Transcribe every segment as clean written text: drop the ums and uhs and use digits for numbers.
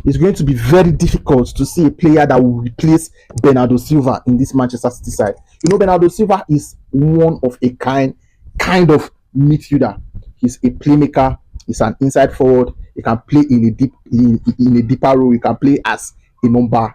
it's going to be very difficult to see a player that will replace Bernardo Silva in this Manchester City side. Bernardo Silva is one of a kind of midfielder. He's a playmaker. He's an inside forward. He can play in a deeper role. He can play as a number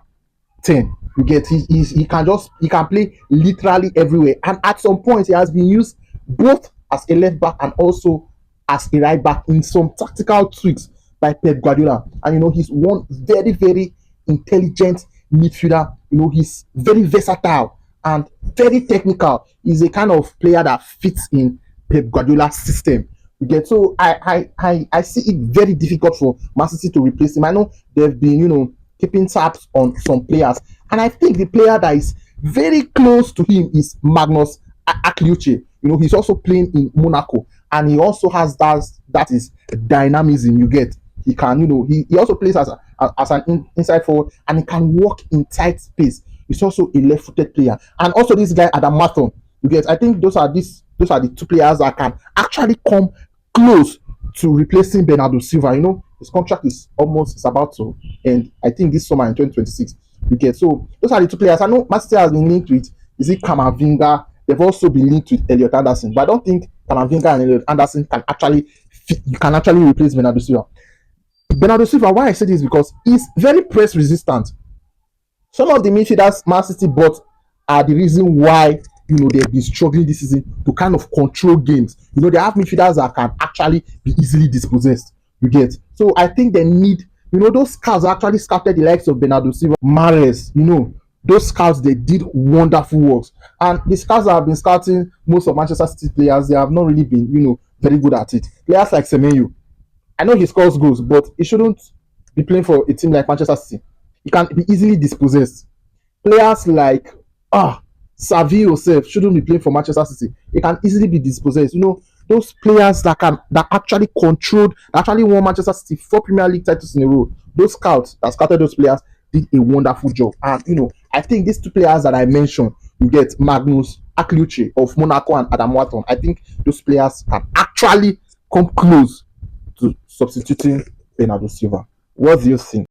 10. You get he can play literally everywhere. And at some point, he has been used both as a left back and also as a right back in some tactical tweaks by Pep Guardiola. And he's one very, very intelligent midfielder. He's very versatile and very technical. He's a kind of player that fits in Pep Guardiola's system. You get so I see it very difficult for Man City to replace him. I know they've been keeping tabs on some players, and I think the player that is very close to him is Magnus Akliuche. He's also playing in Monaco, and he also has that is dynamism. You get he can he also plays as an inside forward, and he can work in tight space. He's also a left-footed player, and also this guy Adam Mathon. You get I think those are the two players that can actually come close to replacing Bernardo Silva. His contract is about to end. I think this summer in 2026. You get so those are the two players. I know Man City has been linked with is it Kamavinga. They've also been linked with Elliot Anderson, but I don't think Kamavinga and Elliot Anderson can actually replace Bernardo Silva. Bernardo Silva, why I say this is because he's very press resistant. Some of the midfielders Man City bought are the reason why they've been struggling this season to kind of control games. They have midfielders that can actually be easily dispossessed. You get so I think they need those scouts actually scouted the likes of Bernardo Silva, Mahrez. Those scouts, they did wonderful works, and the scouts that have been scouting most of Manchester City players, they have not really been very good at it. Players like Semenyo, I know he scores goals, but he shouldn't be playing for a team like Manchester City. He can be easily dispossessed. Players like Savio self shouldn't be playing for Manchester City. He can easily be dispossessed. Those players that actually controlled, that actually won Manchester City 4 Premier League titles in a row. Those scouts that scouted those players did a wonderful job. And I think these two players that I mentioned, you get Magnus Akliuche of Monaco and Adam Watton. I think those players can actually come close to substituting Bernardo Silva. What do you think?